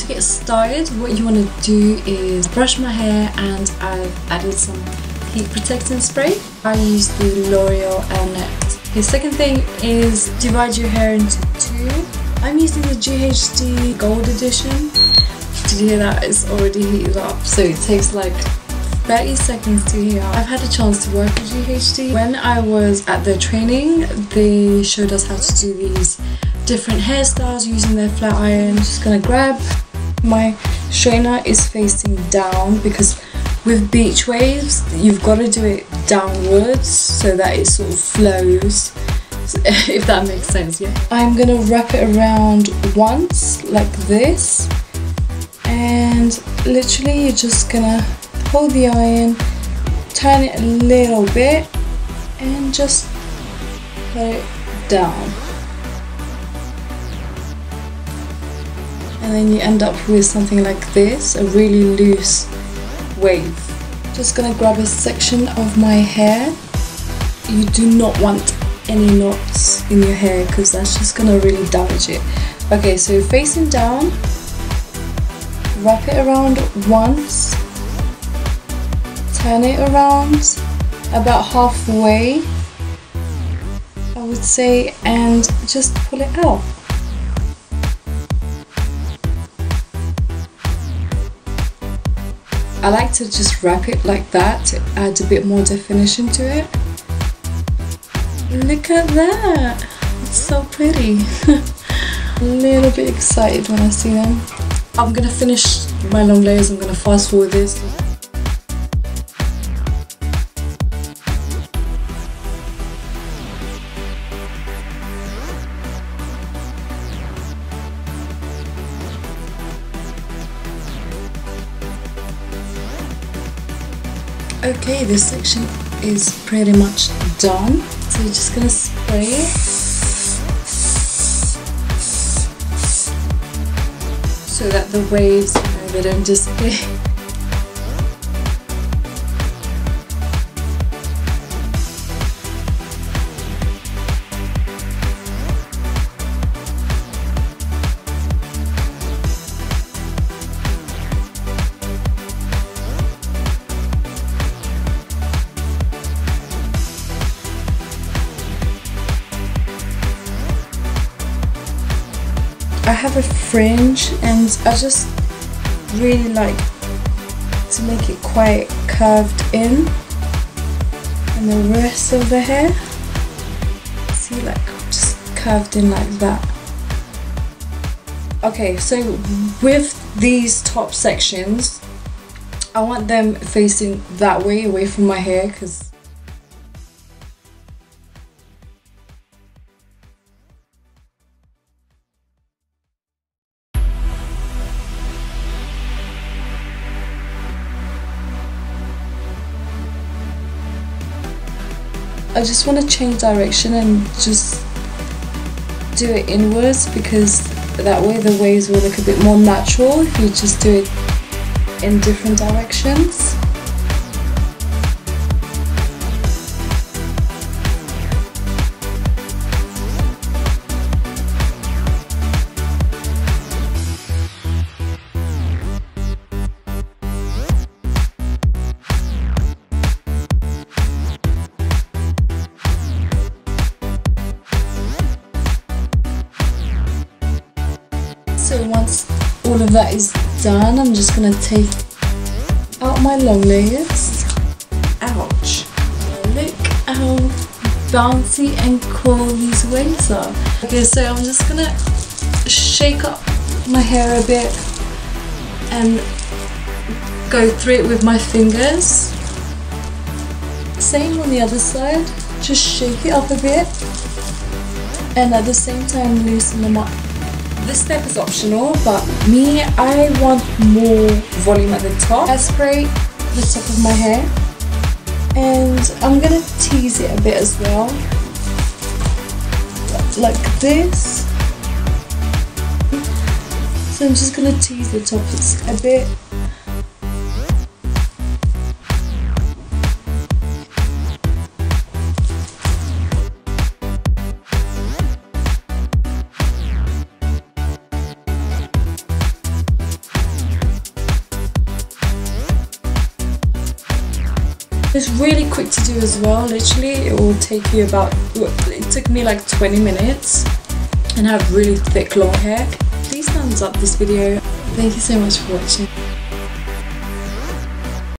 get started, what you want to do is brush my hair, and I've added some heat protectant spray. I use the L'Oreal Elnett. The second thing is divide your hair into two. I'm using the GHD Gold Edition. Did you hear that? It's already heated up, so it takes like 30 seconds to heat up. I've had a chance to work with GHD. When I was at their training, they showed us how to do these different hairstyles using their flat iron. I'm just gonna grab, my straightener is facing down because with beach waves you've got to do it downwards so that it sort of flows, if that makes sense. Yeah, I'm gonna wrap it around once like this, and literally you're just gonna hold the iron, turn it a little bit, and just put it down. And then you end up with something like this, a really loose wave. Just gonna grab a section of my hair. You do not want any knots in your hair because that's just gonna really damage it. Okay, so facing down, wrap it around once, turn it around about halfway, I would say, and just pull it out. I like to just wrap it like that to add a bit more definition to it. Look at that! It's so pretty. A little bit excited when I see them. I'm gonna finish my long layers. I'm gonna fast forward this. Okay, this section is pretty much done. So you're just gonna spray it so that the waves, they don't disappear. I have a fringe and I just really like to make it quite curved in, and the rest of the hair, see, like just curved in like that. Okay, so with these top sections, I want them facing that way, away from my hair, because I just want to change direction and just do it inwards, because that way the waves will look a bit more natural if you just do it in different directions. So once all of that is done, I'm just gonna take out my long layers. Ouch! Look how bouncy and cool these waves are. Okay, so I'm just gonna shake up my hair a bit and go through it with my fingers. Same on the other side, just shake it up a bit and at the same time loosen them up. This step is optional, but me, I want more volume at the top. I spray the top of my hair and I'm gonna tease it a bit as well, like this. So I'm just gonna tease the top a bit. It's really quick to do as well, literally it will take you about, it took me like 20 minutes, and I have really thick long hair. Please thumbs up this video. Thank you so much for watching.